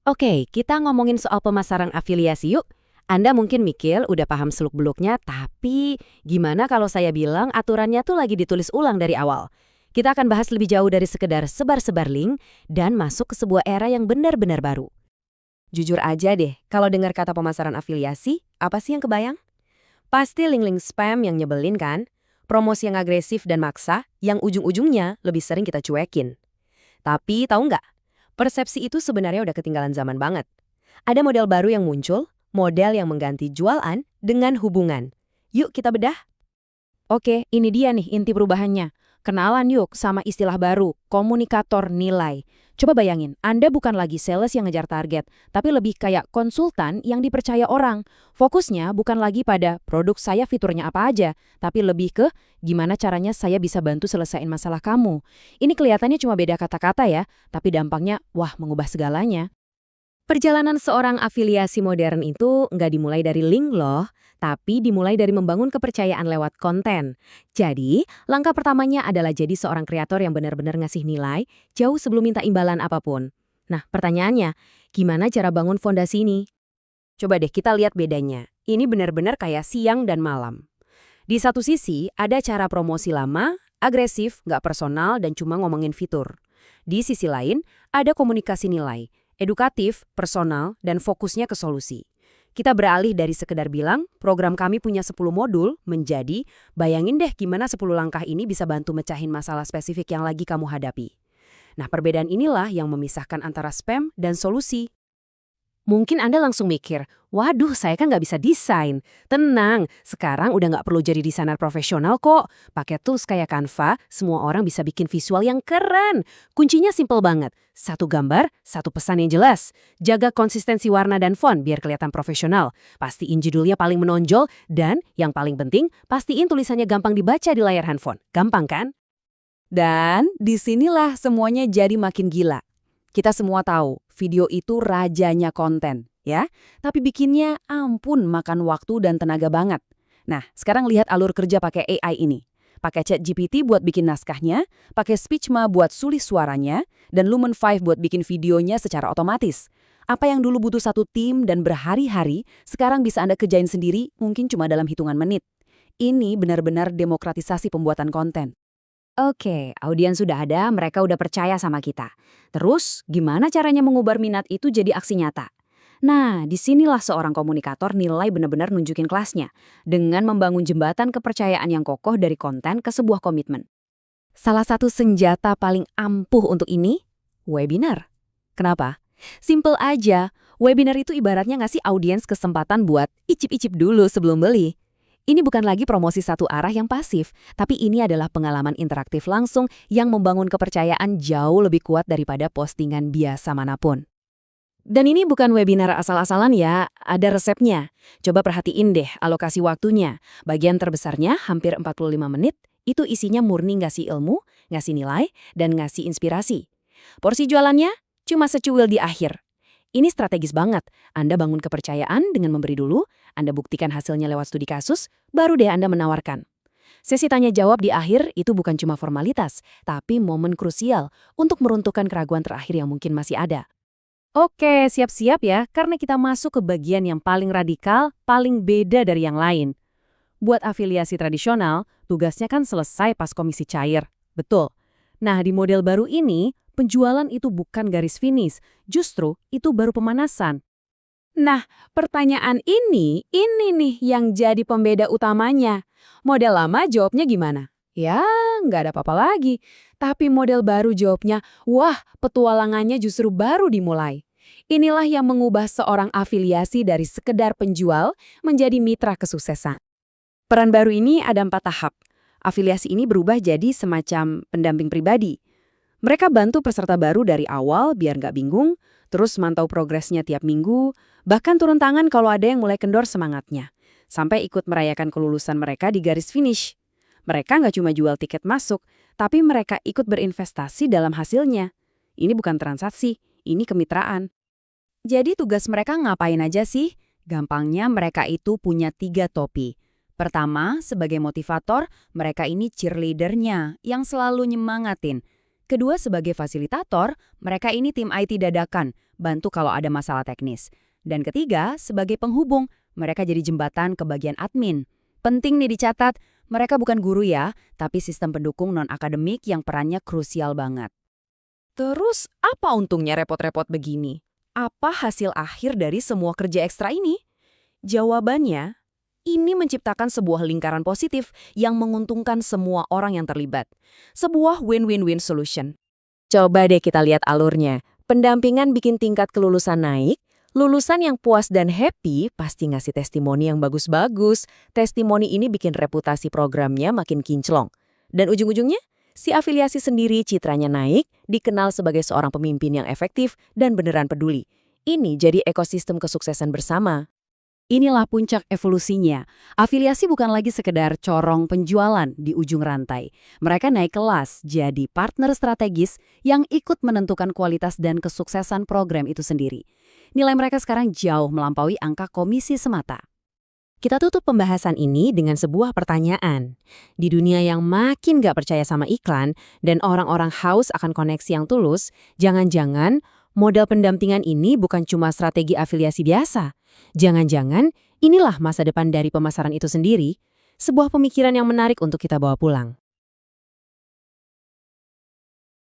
Oke, kita ngomongin soal pemasaran afiliasi yuk. Anda mungkin mikir udah paham seluk-beluknya, tapi gimana kalau saya bilang aturannya tuh lagi ditulis ulang dari awal? Kita akan bahas lebih jauh dari sekedar sebar-sebar link dan masuk ke sebuah era yang benar-benar baru. Jujur aja deh, kalau dengar kata pemasaran afiliasi, apa sih yang kebayang? Pasti link-link spam yang nyebelin kan? Promosi yang agresif dan maksa, yang ujung-ujungnya lebih sering kita cuekin. Tapi tahu nggak? Persepsi itu sebenarnya udah ketinggalan zaman banget. Ada model baru yang muncul, model yang mengganti jualan dengan hubungan. Yuk kita bedah. Oke, ini dia nih inti perubahannya. Kenalan yuk sama istilah baru, komunikator nilai. Coba bayangin, Anda bukan lagi sales yang ngejar target, tapi lebih kayak konsultan yang dipercaya orang. Fokusnya bukan lagi pada produk saya fiturnya apa aja, tapi lebih ke gimana caranya saya bisa bantu selesaiin masalah kamu. Ini kelihatannya cuma beda kata-kata ya, tapi dampaknya, wah, mengubah segalanya. Perjalanan seorang afiliasi modern itu nggak dimulai dari link loh, tapi dimulai dari membangun kepercayaan lewat konten. Jadi, langkah pertamanya adalah jadi seorang kreator yang benar-benar ngasih nilai jauh sebelum minta imbalan apapun. Nah, pertanyaannya, gimana cara bangun fondasi ini? Coba deh kita lihat bedanya. Ini benar-benar kayak siang dan malam. Di satu sisi, ada cara promosi lama, agresif, nggak personal, dan cuma ngomongin fitur. Di sisi lain, ada komunikasi nilai, edukatif, personal, dan fokusnya ke solusi. Kita beralih dari sekedar bilang, program kami punya 10 modul, menjadi, bayangin deh gimana 10 langkah ini bisa bantu mecahin masalah spesifik yang lagi kamu hadapi. Nah, perbedaan inilah yang memisahkan antara spam dan solusi. Mungkin Anda langsung mikir, waduh saya kan nggak bisa desain. Tenang, sekarang udah nggak perlu jadi desainer profesional kok. Pakai tools kayak Canva, semua orang bisa bikin visual yang keren. Kuncinya simple banget. Satu gambar, satu pesan yang jelas. Jaga konsistensi warna dan font biar kelihatan profesional. Pastiin judulnya paling menonjol, dan yang paling penting, pastiin tulisannya gampang dibaca di layar handphone. Gampang kan? Dan disinilah semuanya jadi makin gila. Kita semua tahu, video itu rajanya konten, ya. Tapi bikinnya ampun makan waktu dan tenaga banget. Nah, sekarang lihat alur kerja pakai AI ini. Pakai ChatGPT buat bikin naskahnya, pakai Speechma buat sulis suaranya, dan Lumen 5 buat bikin videonya secara otomatis. Apa yang dulu butuh satu tim dan berhari-hari, sekarang bisa Anda kerjain sendiri mungkin cuma dalam hitungan menit. Ini benar-benar demokratisasi pembuatan konten. Oke, audiens sudah ada, mereka udah percaya sama kita. Terus, gimana caranya mengubah minat itu jadi aksi nyata? Nah, disinilah seorang komunikator nilai benar-benar nunjukin kelasnya, dengan membangun jembatan kepercayaan yang kokoh dari konten ke sebuah komitmen. Salah satu senjata paling ampuh untuk ini, webinar. Kenapa? Simple aja, webinar itu ibaratnya ngasih audiens kesempatan buat icip-icip dulu sebelum beli. Ini bukan lagi promosi satu arah yang pasif, tapi ini adalah pengalaman interaktif langsung yang membangun kepercayaan jauh lebih kuat daripada postingan biasa manapun. Dan ini bukan webinar asal-asalan ya, ada resepnya. Coba perhatiin deh alokasi waktunya. Bagian terbesarnya, hampir 45 menit, itu isinya murni ngasih ilmu, ngasih nilai, dan ngasih inspirasi. Porsi jualannya cuma secuil di akhir. Ini strategis banget. Anda bangun kepercayaan dengan memberi dulu, Anda buktikan hasilnya lewat studi kasus, baru deh Anda menawarkan. Sesi tanya jawab di akhir itu bukan cuma formalitas, tapi momen krusial untuk meruntuhkan keraguan terakhir yang mungkin masih ada. Oke, siap-siap ya, karena kita masuk ke bagian yang paling radikal, paling beda dari yang lain. Buat afiliasi tradisional, tugasnya kan selesai pas komisi cair. Betul. Nah, di model baru ini, penjualan itu bukan garis finish, justru itu baru pemanasan. Nah, pertanyaan ini nih yang jadi pembeda utamanya. Model lama jawabnya gimana? Ya, nggak ada apa-apa lagi. Tapi model baru jawabnya, wah, petualangannya justru baru dimulai. Inilah yang mengubah seorang afiliasi dari sekedar penjual menjadi mitra kesuksesan. Peran baru ini ada 4 tahap. Afiliasi ini berubah jadi semacam pendamping pribadi. Mereka bantu peserta baru dari awal biar nggak bingung, terus mantau progresnya tiap minggu, bahkan turun tangan kalau ada yang mulai kendor semangatnya, sampai ikut merayakan kelulusan mereka di garis finish. Mereka nggak cuma jual tiket masuk, tapi mereka ikut berinvestasi dalam hasilnya. Ini bukan transaksi, ini kemitraan. Jadi tugas mereka ngapain aja sih? Gampangnya mereka itu punya 3 topi. Pertama, sebagai motivator, mereka ini cheerleadernya yang selalu nyemangatin. Kedua, sebagai fasilitator, mereka ini tim IT dadakan, bantu kalau ada masalah teknis. Dan ketiga, sebagai penghubung, mereka jadi jembatan ke bagian admin. Penting nih dicatat, mereka bukan guru ya, tapi sistem pendukung non-akademik yang perannya krusial banget. Terus, apa untungnya repot-repot begini? Apa hasil akhir dari semua kerja ekstra ini? Jawabannya, ini menciptakan sebuah lingkaran positif yang menguntungkan semua orang yang terlibat. Sebuah win-win-win solution. Coba deh kita lihat alurnya. Pendampingan bikin tingkat kelulusan naik, lulusan yang puas dan happy pasti ngasih testimoni yang bagus-bagus. Testimoni ini bikin reputasi programnya makin kinclong. Dan ujung-ujungnya, si afiliasi sendiri citranya naik, dikenal sebagai seorang pemimpin yang efektif dan beneran peduli. Ini jadi ekosistem kesuksesan bersama. Inilah puncak evolusinya. Afiliasi bukan lagi sekedar corong penjualan di ujung rantai. Mereka naik kelas jadi partner strategis yang ikut menentukan kualitas dan kesuksesan program itu sendiri. Nilai mereka sekarang jauh melampaui angka komisi semata. Kita tutup pembahasan ini dengan sebuah pertanyaan. Di dunia yang makin gak percaya sama iklan dan orang-orang haus akan koneksi yang tulus, jangan-jangan modal pendampingan ini bukan cuma strategi afiliasi biasa. Jangan-jangan inilah masa depan dari pemasaran itu sendiri, sebuah pemikiran yang menarik untuk kita bawa pulang.